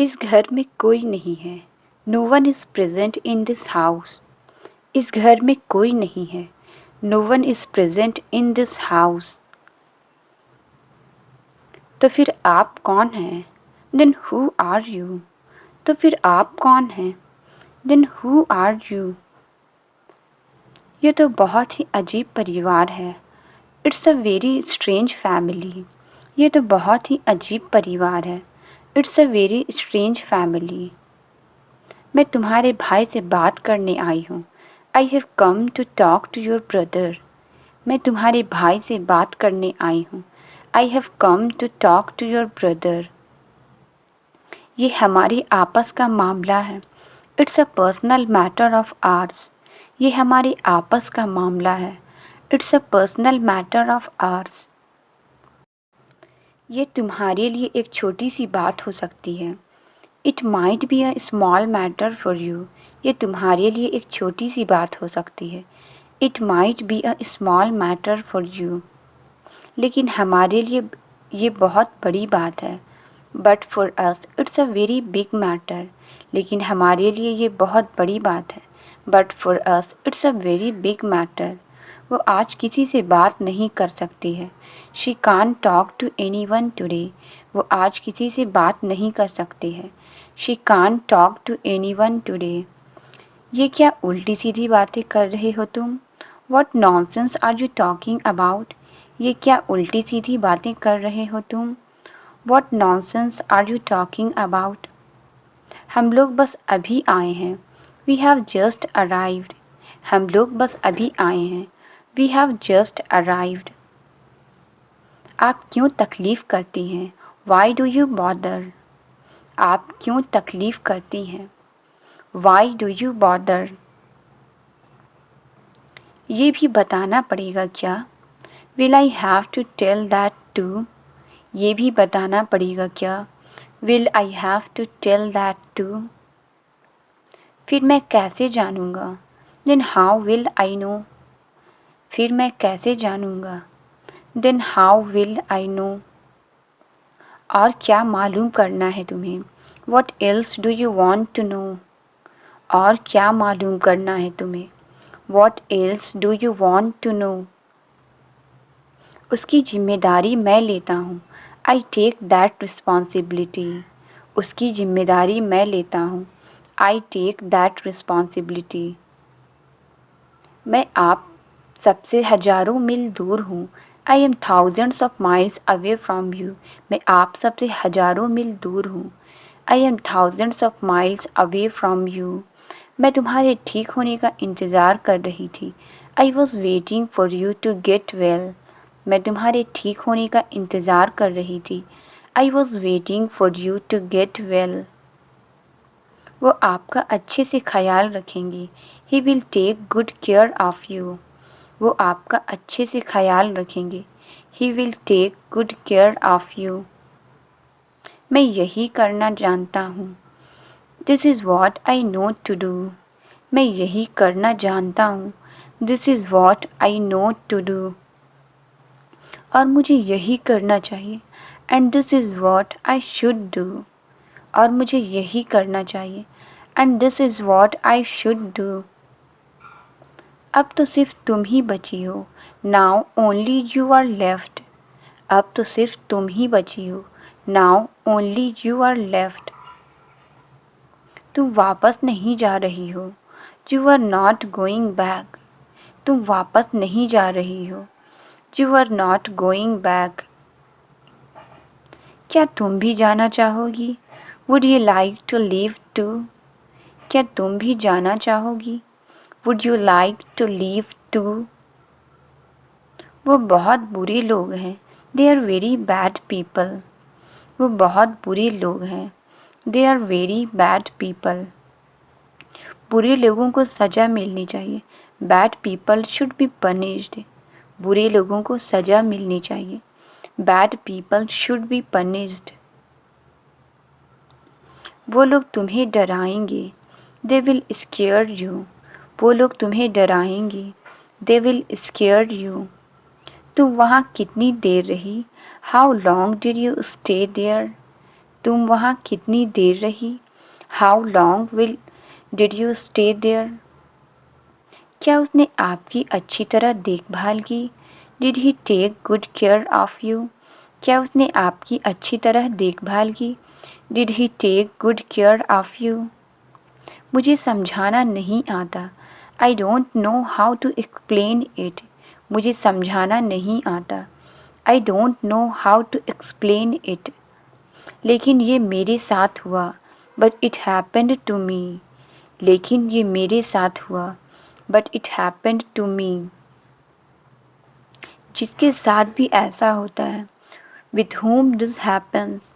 इस घर में कोई नहीं है। No one is present in this house. इस घर में कोई नहीं है। No one is present in this house. तो फिर आप कौन हैं? Then who are you? तो फिर आप कौन हैं? Then who are you? ये तो बहुत ही अजीब परिवार है। It's a very strange family. ये तो बहुत ही अजीब परिवार है। It's a very strange family. मैं तुम्हारे भाई से बात करने आई हूँ। I have come to talk to your brother. मैं तुम्हारे भाई से बात करने आई हूँ। I have come to talk to your brother. ये हमारी आपस का मामला है। It's a personal matter of ours. ये हमारे आपस का मामला है। It's a personal matter of ours. ये तुम्हारे लिए एक छोटी सी बात हो सकती है। It might be a small matter for you. ये तुम्हारे लिए एक छोटी सी बात हो सकती है। It might be a small matter for you. लेकिन हमारे लिए ये बहुत बड़ी बात है। But for us it's a very big matter. लेकिन हमारे लिए ये बहुत बड़ी बात है। But for us it's a very big matter. वो आज किसी से बात नहीं कर सकती है। She can't talk to anyone today. वो आज किसी से बात नहीं कर सकती है। She can't talk to anyone today. ये क्या उल्टी सीधी बातें कर रहे हो तुम? What nonsense are you talking about? ये क्या उल्टी सीधी बातें कर रहे हो तुम? What nonsense are you talking about? हम लोग बस अभी आए हैं। We have just arrived. हम लोग बस अभी आए हैं। We have just arrived. आप क्यों तकलीफ़ करती हैं? Why do you bother? आप क्यों तकलीफ़ करती हैं? Why do you bother? ये भी बताना पड़ेगा क्या? Will I have to tell that too? ये भी बताना पड़ेगा क्या? Will I have to tell that too? फिर मैं कैसे जानूँगा? Then how will I know? फिर मैं कैसे जानूँगा? Then how will I know? और क्या मालूम करना है तुम्हें? What else do you want to know? और क्या मालूम करना है तुम्हें? What else do you want to know? उसकी जिम्मेदारी मैं लेता हूँ। I take that responsibility. उसकी जिम्मेदारी मैं लेता हूँ। I take that responsibility. मैं आप सबसे हजारों मील दूर हूँ। I am thousands of miles away from you. मैं आप सबसे हजारों मील दूर हूँ। I am thousands of miles away from you. मैं तुम्हारे ठीक होने का इंतज़ार कर रही थी। I was waiting for you to get well. मैं तुम्हारे ठीक होने का इंतज़ार कर रही थी। I was waiting for you to get well. वो आपका अच्छे से ख्याल रखेंगे। He will take good care of you. वो आपका अच्छे से ख्याल रखेंगे। He will take good care of you. मैं यही करना जानता हूँ। This is what I know to do. मैं यही करना जानता हूँ। This is what I know to do. और मुझे यही करना चाहिए। And this is what I should do. और मुझे यही करना चाहिए। And this is what I should do. अब तो सिर्फ तुम ही बची हो। Now only you are left. अब तो सिर्फ तुम ही बची हो। Now only you are left. तुम वापस नहीं जा रही हो। You are not going back. तुम वापस नहीं जा रही हो। You are not going back. क्या तुम भी जाना चाहोगी? Would you like to leave too? क्या तुम भी जाना चाहोगी? Would you like to leave too? वो बहुत बुरे लोग हैं। They are very bad people. वो बहुत बुरे लोग हैं। They are very bad people. बुरे लोगों को सज़ा मिलनी चाहिए। Bad people should be punished. बुरे लोगों को सज़ा मिलनी चाहिए। Bad people should be punished. वो लोग तुम्हें डराएंगे। They will scare you. वो लोग तुम्हें डराएंगे। They will scare you. तुम वहाँ कितनी देर रही? How long did you stay there? तुम वहाँ कितनी देर रही? How long did you stay there? क्या उसने आपकी अच्छी तरह देखभाल की? Did he take good care of you? क्या उसने आपकी अच्छी तरह देखभाल की? Did he take good care of you? मुझे समझाना नहीं आता। I don't know how to explain it. मुझे समझाना नहीं आता। I don't know how to explain it. लेकिन ये मेरे साथ हुआ। But it happened to me. लेकिन ये मेरे साथ हुआ। But it happened to me. जिसके साथ भी ऐसा होता है। With whom this happens.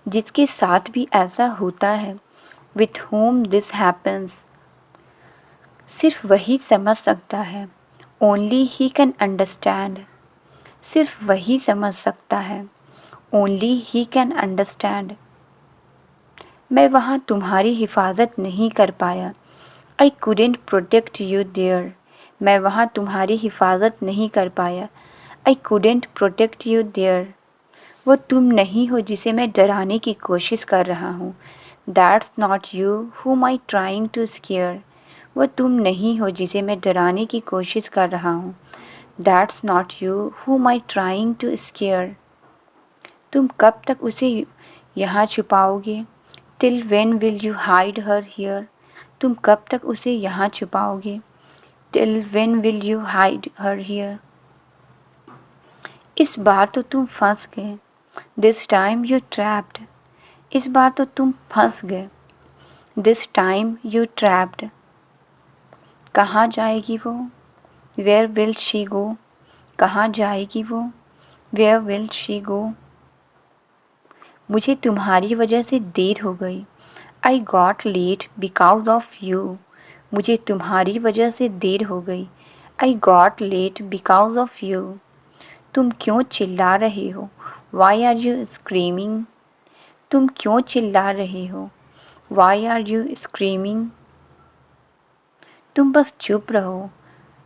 जिसके साथ भी ऐसा होता है। With whom this happens. सिर्फ वही समझ सकता है। Only he can understand. सिर्फ वही समझ सकता है। Only he can understand. मैं वहाँ तुम्हारी हिफाजत नहीं कर पाया। आई couldn't प्रोटेक्ट यू देयर। मैं वहाँ तुम्हारी हिफाजत नहीं कर पाया। आई couldn't प्रोटेक्ट यू देयर। वो तुम नहीं हो जिसे मैं डराने की कोशिश कर रहा हूँ। That's not you whom I trying to scare। वो तुम नहीं हो जिसे मैं डराने की कोशिश कर रहा हूँ। That's not you whom I trying to scare। तुम कब तक उसे यहाँ छुपाओगे? Till when will you hide her here। तुम कब तक उसे यहाँ छुपाओगे? Till when will you hide her here। इस बार तो तुम फंस गए। This time you trapped. इस बार तो तुम फंस गए। This time you trapped. कहाँ जाएगी वो? Where will she go. कहाँ जाएगी वो? Where will she go. मुझे तुम्हारी वजह से देर हो गई। I got late because of you. मुझे तुम्हारी वजह से देर हो गई। I got late because of you. तुम क्यों चिल्ला रहे हो? Why are you screaming. तुम क्यों चिल्ला रहे हो? Why are you screaming. तुम बस चुप रहो।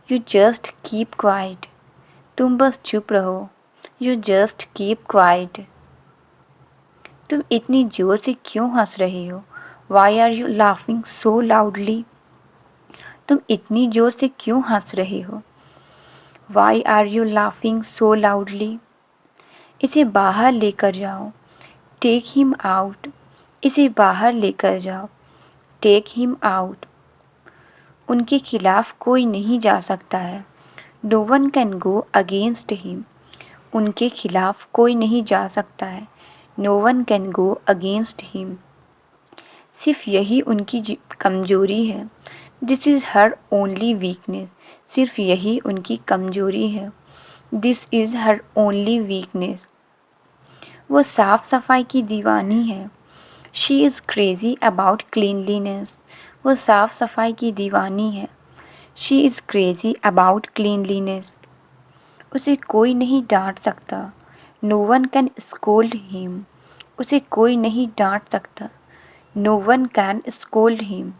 You just keep quiet. तुम बस चुप रहो। You just keep quiet. तुम इतनी जोर से क्यों हंस रहे हो? Why are you laughing so loudly. तुम इतनी जोर से क्यों हंस रहे हो? Why are you laughing so loudly. इसे बाहर लेकर जाओ। Take him out. इसे बाहर लेकर जाओ। Take him out. उनके खिलाफ कोई नहीं जा सकता है। No one can go against him. उनके खिलाफ कोई नहीं जा सकता है। No one can go against him. सिर्फ यही उनकी कमजोरी है। This is her only weakness. सिर्फ यही उनकी कमजोरी है। This is her only weakness. वो साफ सफाई की दीवानी है। She is crazy about cleanliness. वो साफ सफाई की दीवानी है। She is crazy about cleanliness. उसे कोई नहीं डांट सकता। No one can scold him. उसे कोई नहीं डांट सकता। No one can scold him.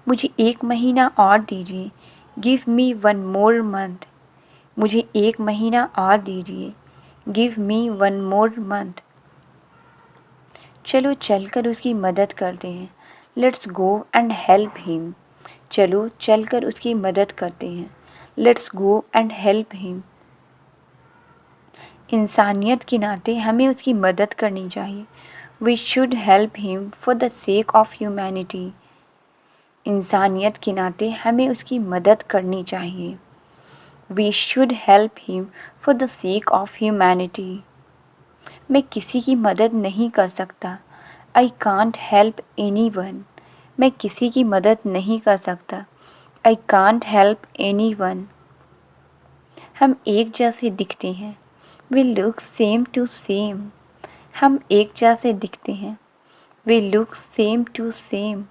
मुझे 1 महीना और दीजिए। Give me 1 more month. मुझे 1 महीना और दीजिए। Give me 1 more month. चलो चलकर उसकी मदद करते हैं। Let's go and help him. चलो चलकर उसकी मदद करते हैं। Let's go and help him. इंसानियत के नाते हमें उसकी मदद करनी चाहिए। We should help him for the sake of humanity. इंसानियत के नाते हमें उसकी मदद करनी चाहिए। We should help him for the sake of humanity. मैं किसी की मदद नहीं कर सकता। I can't help any one. मैं किसी की मदद नहीं कर सकता। I can't help any one. हम एक जैसे दिखते हैं। We look same to same. हम एक जैसे दिखते हैं। We look same to same.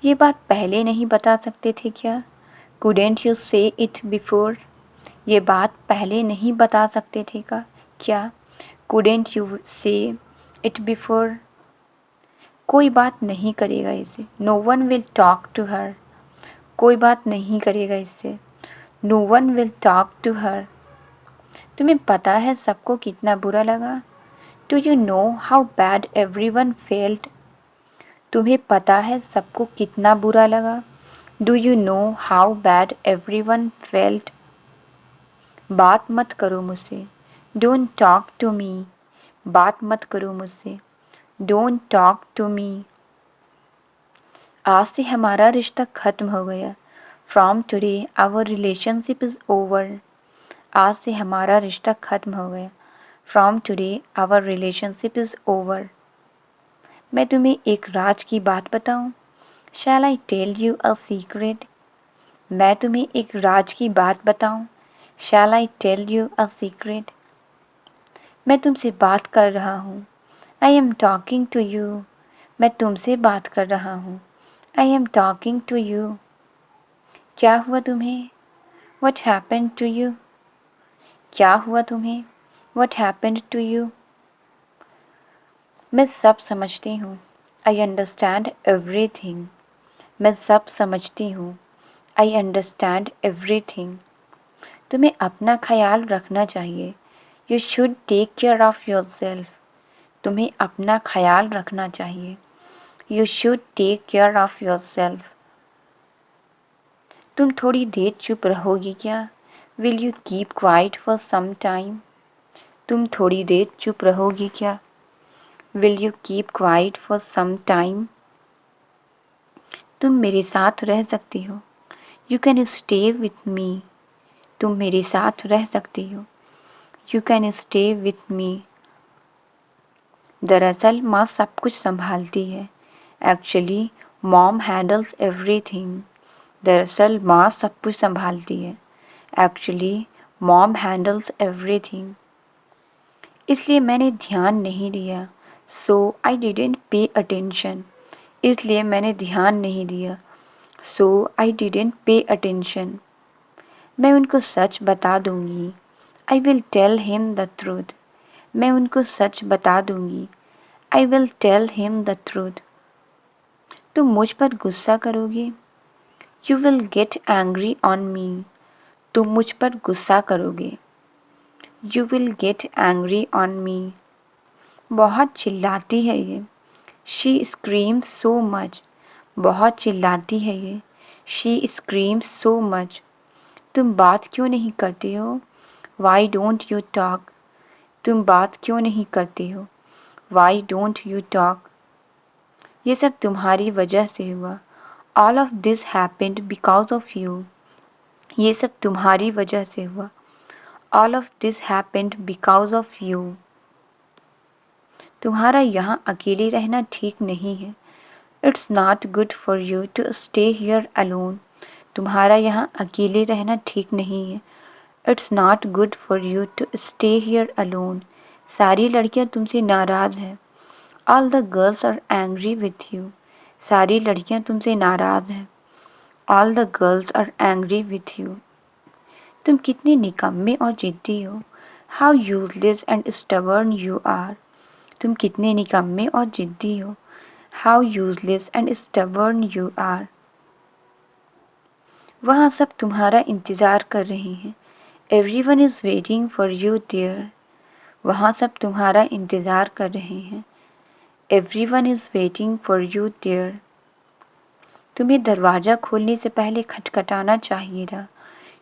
ये बात पहले नहीं बता सकते थे क्या? Couldn't you say it before. ये बात पहले नहीं बता सकते थे क्या? Couldn't you say it before. कोई बात नहीं करेगा इससे। No one will talk to her. कोई बात नहीं करेगा इससे। No one will talk to her. तुम्हें पता है सबको कितना बुरा लगा? Do you know how bad everyone felt? तुम्हें पता है सबको कितना बुरा लगा? Do you know how bad everyone felt? बात मत करो मुझसे। Don't talk to me. बात मत करो मुझसे। Don't talk to me. आज से हमारा रिश्ता खत्म हो गया। From today our relationship is over. आज से हमारा रिश्ता खत्म हो गया। From today our relationship is over. मैं तुम्हें एक राज की बात बताऊं? Shall I tell you a secret? मैं तुम्हें एक राज की बात बताऊं? Shall I tell you a secret? मैं तुमसे बात कर रहा हूँ। I am talking to you. मैं तुमसे बात कर रहा हूँ। I am talking to you. क्या हुआ तुम्हें? What happened to you? क्या हुआ तुम्हें? What happened to you? मैं सब समझती हूँ। I understand everything. मैं सब समझती हूँ। I understand everything. तुम्हें अपना ख्याल रखना चाहिए। You should take care of yourself. तुम्हें अपना ख्याल रखना चाहिए। You should take care of yourself. तुम थोड़ी देर चुप रहोगी क्या? Will you keep quiet for some time? तुम थोड़ी देर चुप रहोगी क्या? Will you keep quiet for some time? तुम मेरे साथ रह सकती हो। You can stay with me. तुम मेरे साथ रह सकती हो। You can stay with me. दरअसल माँ सब कुछ संभालती है। Actually, mom handles everything. दरअसल माँ सब कुछ संभालती है। Actually, mom handles everything. इसलिए मैंने ध्यान नहीं दिया। So I didn't pay attention. इसलिए मैंने ध्यान नहीं दिया। So I didn't pay attention. मैं उनको सच बता दूंगी। I will tell him the truth. मैं उनको सच बता दूंगी। I will tell him the truth. तुम मुझ पर गुस्सा करोगे। You will get angry on me. तुम मुझ पर गुस्सा करोगे। You will get angry on me. बहुत चिल्लाती है ये। She screams so much. बहुत चिल्लाती है ये। She screams so much. तुम बात क्यों नहीं करती हो? Why don't you talk? तुम बात क्यों नहीं करती हो? Why don't you talk? ये सब तुम्हारी वजह से हुआ। All of this happened because of you. ये सब तुम्हारी वजह से हुआ। All of this happened because of you. तुम्हारा यहाँ अकेले रहना ठीक नहीं है। It's not good for you to stay here alone. तुम्हारा यहाँ अकेले रहना ठीक नहीं है। It's not good for you to stay here alone. सारी लड़कियाँ तुमसे नाराज़ हैं। All the girls are angry with you. सारी लड़कियाँ तुमसे नाराज़ हैं। All the girls are angry with you. तुम कितने निकम्मे और जिद्दी हो। How useless and stubborn you are. तुम कितने निकम्मे और जिद्दी हो। How useless and stubborn you are. वहाँ सब तुम्हारा इंतज़ार कर रहे हैं। Everyone is waiting for you there. वहाँ सब तुम्हारा इंतज़ार कर रहे हैं। Everyone is waiting for you there. तुम्हें दरवाज़ा खोलने से पहले खटखटाना चाहिए था।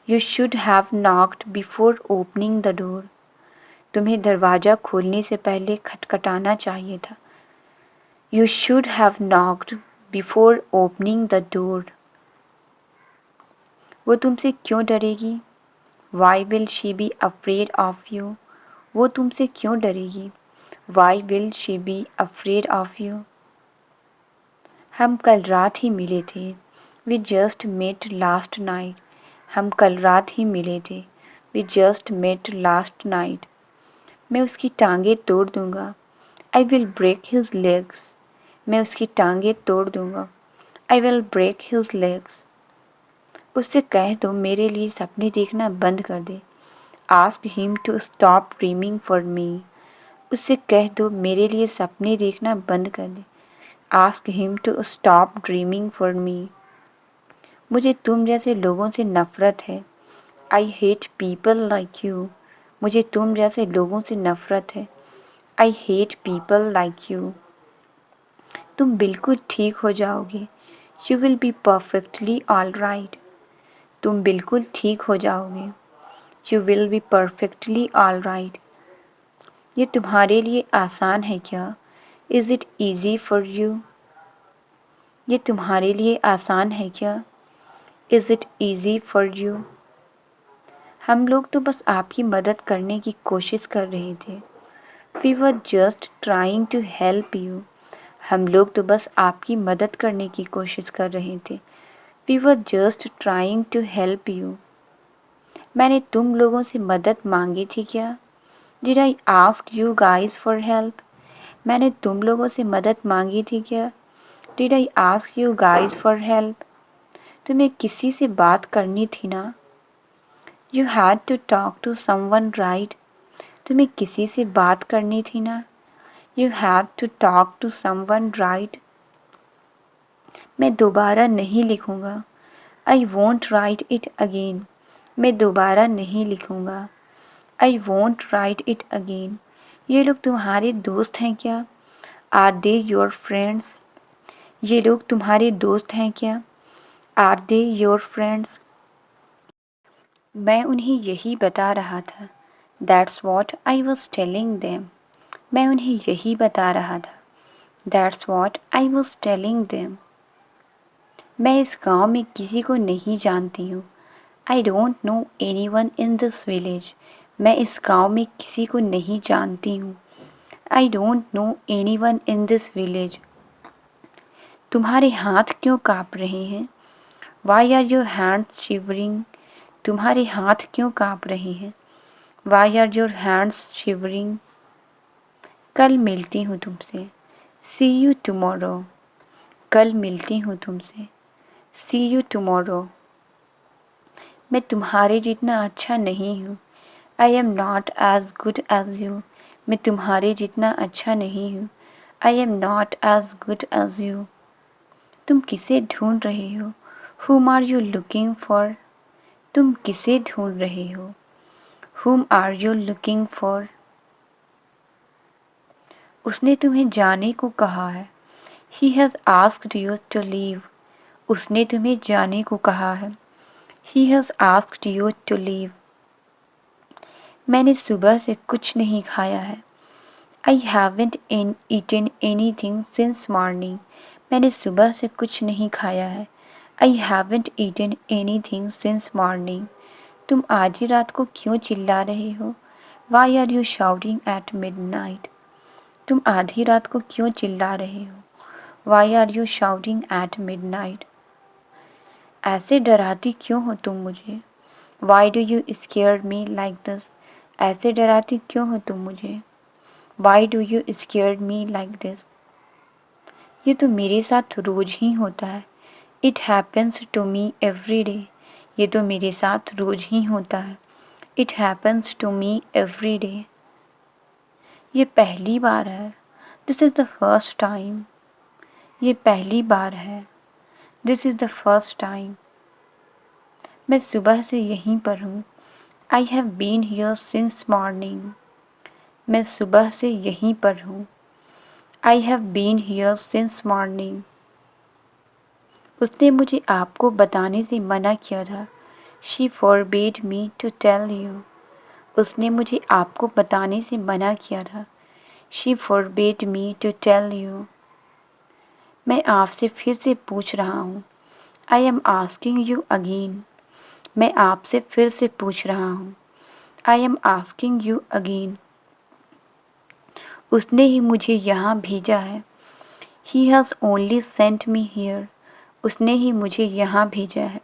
You should have knocked before opening the door. तुम्हें दरवाज़ा खोलने से पहले खटखटाना चाहिए था। You should have knocked before opening the door. वो तुमसे क्यों डरेगी? Why will she be afraid of you? वो तुमसे क्यों डरेगी? Why will she be afraid of you? हम कल रात ही मिले थे। We just met last night. हम कल रात ही मिले थे। We just met last night. मैं उसकी टांगें तोड़ दूँगा। I will break his legs. मैं उसकी टांगें तोड़ दूँगा। I will break his legs. उससे कह दो मेरे लिए सपने देखना बंद कर दे। Ask him to stop dreaming for me. उससे कह दो मेरे लिए सपने देखना बंद कर दे। Ask him to stop dreaming for me. मुझे तुम जैसे लोगों से नफ़रत है। I hate people like you. मुझे तुम जैसे लोगों से नफ़रत है। I hate people like you. तुम बिल्कुल ठीक हो जाओगे। You will be perfectly all right. तुम बिल्कुल ठीक हो जाओगे। You will be perfectly all right. ये तुम्हारे लिए आसान है क्या? Is it easy for you? ये तुम्हारे लिए आसान है क्या? Is it easy for you? हम लोग तो बस आपकी मदद करने की कोशिश कर रहे थे। We were just trying to help you. हम लोग तो बस आपकी मदद करने की कोशिश कर रहे थे। We were just trying to help you. मैंने तुम लोगों से मदद मांगी थी क्या? Did I ask you guys for help? मैंने तुम लोगों से मदद मांगी थी क्या? Did I ask you guys for help? तुम्हें किसी से बात करनी थी ना? You had to talk to someone right? तुम्हें किसी से बात करनी थी ना? You have to talk to someone right? मैं दोबारा नहीं लिखूँगा। I won't write it again. मैं दोबारा नहीं लिखूँगा। I won't write it again. ये लोग तुम्हारे दोस्त हैं क्या? Are they your friends? ये लोग तुम्हारे दोस्त हैं क्या? Are they your friends? मैं उन्हें यही बता रहा था। That's what I was telling them. मैं उन्हें यही बता रहा था। That's what I was telling them. मैं इस गांव में किसी को नहीं जानती हूँ। I don't know anyone in this village. मैं इस गांव में किसी को नहीं जानती हूँ। I don't know anyone in this village. तुम्हारे हाथ क्यों काँप रहे हैं? Why are your hands shivering? तुम्हारे हाथ क्यों काँप रहे हैं? Why are your hands shivering? कल मिलती हूँ तुमसे। See you tomorrow. कल मिलती हूँ तुमसे। See you tomorrow. मैं तुम्हारे जितना अच्छा नहीं हूँ। I am not as good as you. मैं तुम्हारे जितना अच्छा नहीं हूँ। I am not as good as you. तुम किसे ढूंढ रहे हो? Whom are you looking for? तुम किसे ढूंढ रहे हो? Whom are you looking for? उसने तुम्हें जाने को कहा है। He has asked you to leave. उसने तुम्हें जाने को कहा है। He has asked you to leave. मैंने सुबह से कुछ नहीं खाया है। I haven't eaten anything since morning. मैंने सुबह से कुछ नहीं खाया है। I haven't eaten anything since morning. तुम आधी रात को क्यों चिल्ला रहे हो? Why are you shouting at midnight? तुम आधी रात को क्यों चिल्ला रहे हो? Why are you shouting at midnight? ऐसे डराती क्यों हो तुम मुझे? Why do you scare me like this? ऐसे डराती क्यों हो तुम मुझे? Why do you scare me like this? ये तो मेरे साथ रोज ही होता है। It happens to me every day. ये तो मेरे साथ रोज ही होता है। It happens to me every day. ये पहली बार है। This is the first time. ये पहली बार है। This is the first time. मैं सुबह से यहीं पर हूँ। I have been here since morning. मैं सुबह से यहीं पर हूँ। I have been here since morning. उसने मुझे आपको बताने से मना किया था। She forbade me to tell you. उसने मुझे आपको बताने से मना किया था। She forbade me to tell you. मैं आपसे फिर से पूछ रहा हूँ। I am asking you again. मैं आपसे फिर से पूछ रहा हूँ। I am asking you again. उसने ही मुझे यहाँ भेजा है। He has only sent me here. उसने ही मुझे यहाँ भेजा है।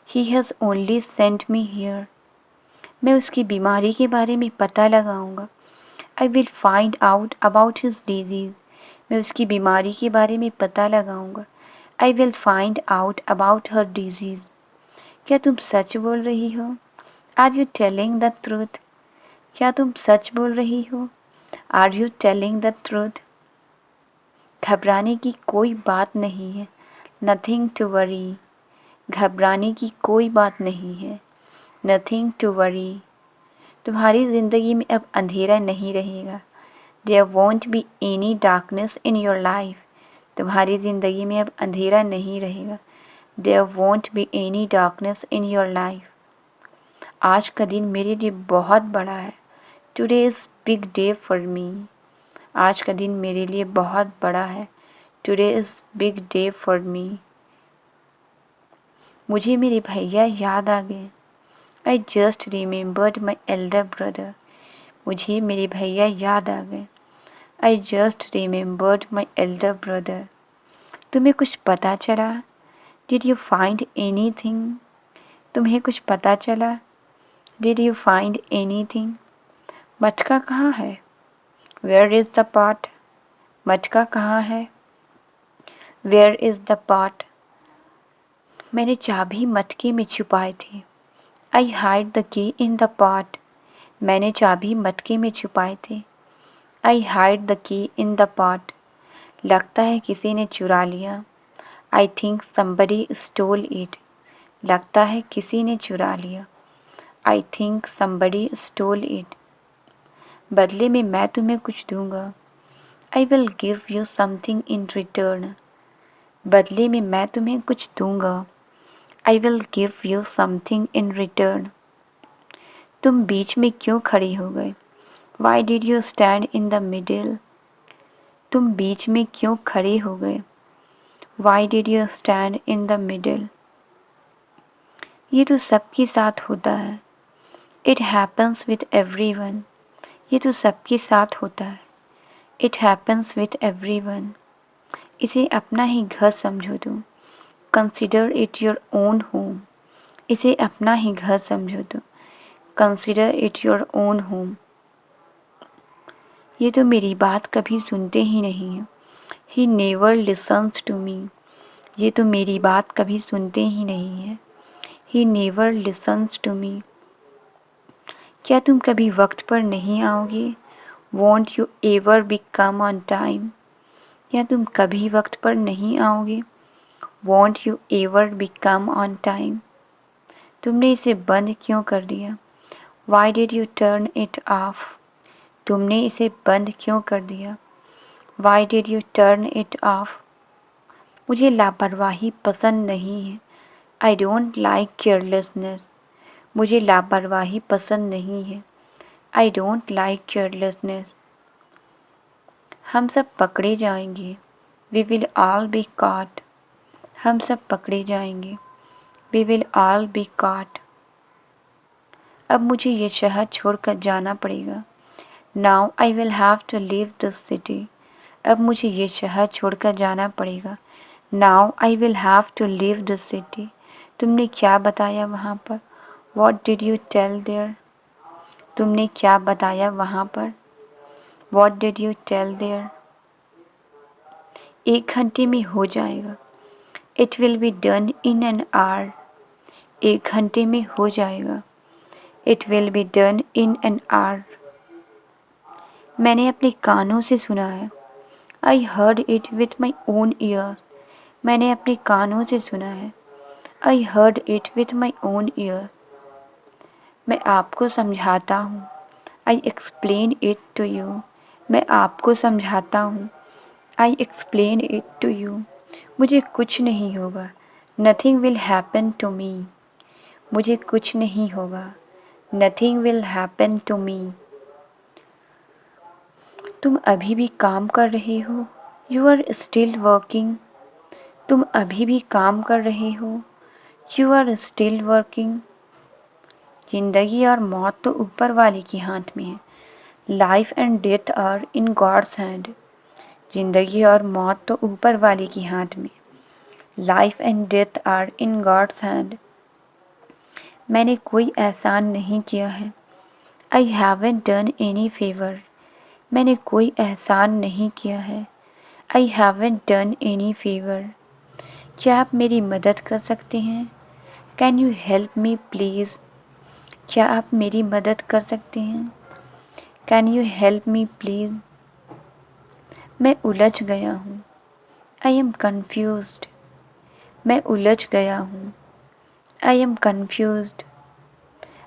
He has only sent me here. मैं उसकी बीमारी के बारे में पता लगाऊंगा। I will find out about his disease. मैं उसकी बीमारी के बारे में पता लगाऊंगा। I will find out about her disease. क्या तुम सच बोल रही हो? Are you telling the truth? क्या तुम सच बोल रही हो? Are you telling the truth? घबराने की कोई बात नहीं है। Nothing to worry. घबराने की कोई बात नहीं है। Nothing to worry. तुम्हारी ज़िंदगी में अब अंधेरा नहीं रहेगा। There won't be any darkness in your life. तुम्हारी ज़िंदगी में अब अंधेरा नहीं रहेगा। There won't be any darkness in your life. आज का दिन मेरे लिए बहुत बड़ा है। Today is big day for me. आज का दिन मेरे लिए बहुत बड़ा है। Today is big day for me. मुझे मेरे भैया याद आ गए। I just remembered my elder brother. मुझे मेरे भैया याद आ गए। I just remembered my elder brother. तुम्हें कुछ पता चला? Did you find anything? तुम्हें कुछ पता चला? Did you find anything? मटका कहाँ है? Where is the pot? मटका कहाँ है? Where is the pot? मैंने चाबी मटके में छुपाए थे। आई hide the key in the pot. मैंने चाबी मटके में छुपाए थे। आई hide the key in the pot. लगता है किसी ने चुरा लिया। I think somebody stall it. लगता है किसी ने चुरा लिया। I think somebody stall it. बदले में मैं तुम्हें कुछ दूंगा। I will give you something in return. बदले में मैं तुम्हें कुछ दूंगा। I will give you something in return. तुम बीच में क्यों खड़ी हो गए? Y did you stand in the middle? तुम बीच में क्यों खड़े हो गए? Y did you stand in the middle? ये तो सबके साथ होता है। It happens with everyone. ये तो सबके साथ होता है। It happens with everyone. इसे अपना ही घर समझो तुम। Consider it your own home. इसे अपना ही घर समझो तुम। Consider it your own home. ये तो मेरी बात कभी सुनते ही नहीं हैं। He never listens to me. ये तो मेरी बात कभी सुनते ही नहीं हैं। He never listens to me. क्या तुम कभी वक्त पर नहीं आओगे? Won't you ever be come on time. क्या तुम कभी वक्त पर नहीं आओगे? Won't you ever be come on time. तुमने इसे बंद क्यों कर दिया? Why did you turn it off. तुमने इसे बंद क्यों कर दिया? Why did you turn it off. मुझे लापरवाही पसंद नहीं है। I don't like carelessness. मुझे लापरवाही पसंद नहीं है। I don't like carelessness. हम सब पकड़े जाएंगे। We will all be caught. हम सब पकड़े जाएंगे। We will all be caught. अब मुझे ये शहर छोड़कर जाना पड़ेगा। Now I will have to leave this city. अब मुझे ये शहर छोड़कर जाना पड़ेगा। Now I will have to leave this city. तुमने क्या बताया वहाँ पर? What did you tell there. तुमने क्या बताया वहाँ पर? What did you tell there. 1 घंटे में हो जाएगा। It will be done in an hour. 1 घंटे में हो जाएगा। It will be done in an hour. मैंने अपने कानों से सुना है। I heard it with my own ears. मैंने अपने कानों से सुना है। I heard it with my own ear. मैं आपको समझाता हूँ। I explain it to you. मैं आपको समझाता हूँ। I explain it to you. मुझे कुछ नहीं होगा। Nothing will happen to me. मुझे कुछ नहीं होगा। Nothing will happen to me. तुम अभी भी काम कर रहे हो। You are still working. तुम अभी भी काम कर रहे हो। You are still working. जिंदगी और मौत तो ऊपर वाले के हाथ में है। Life and death are in God's hand. जिंदगी और मौत तो ऊपर वाले के हाथ में। Life and death are in God's hand. मैंने कोई एहसान नहीं किया है। I haven't done any favour. मैंने कोई एहसान नहीं किया है। I haven't done any favour. क्या आप मेरी मदद कर सकते हैं? Can you help me please. क्या आप मेरी मदद कर सकते हैं? Can you help me please. मैं उलझ गया हूँ। I M confused. मैं उलझ गया हूँ। I M confused.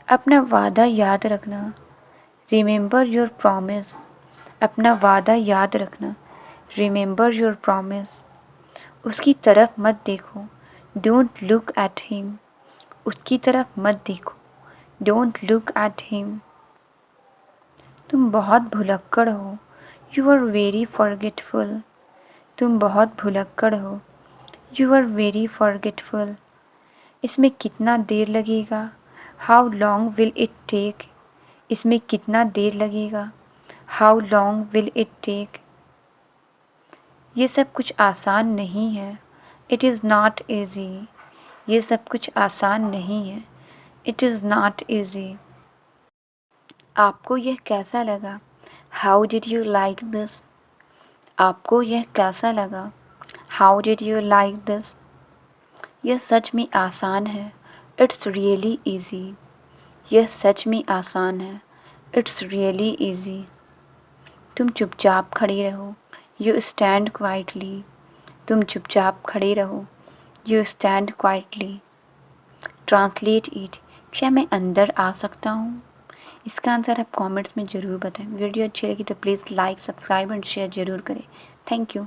अपना वादा याद रखना। Remember your promise. अपना वादा याद रखना, रिमेंबर योर प्रॉमिस। उसकी तरफ मत देखो, डोंट लुक एट हिम। उसकी तरफ मत देखो, डोंट लुक एट हिम। तुम बहुत भुलक्कड़ हो, यू आर वेरी फॉरगेटफुल। तुम बहुत भुलक्कड़ हो, यू आर वेरी फॉरगेटफुल। इसमें कितना देर लगेगा, how long will it take. इसमें कितना देर लगेगा, how long will it take. ये सब कुछ आसान नहीं है, इट इज़ नॉट ईजी। ये सब कुछ आसान नहीं है, इट इज़ नॉट ईजी। आपको यह कैसा लगा, how did you like this. आपको यह कैसा लगा, how did you like this. यह सच में आसान है, इट्स रियली ईजी। यह सच में आसान है, इट्स रियली ईजी। तुम चुपचाप खड़ी रहो, यू स्टैंड क्वाइटली। तुम चुपचाप खड़े रहो, you stand quietly. Translate it, क्या मैं अंदर आ सकता हूँ। इसका आंसर आप कमेंट्स में ज़रूर बताएं। वीडियो अच्छी लगी तो please like, subscribe and share ज़रूर करें। Thank you.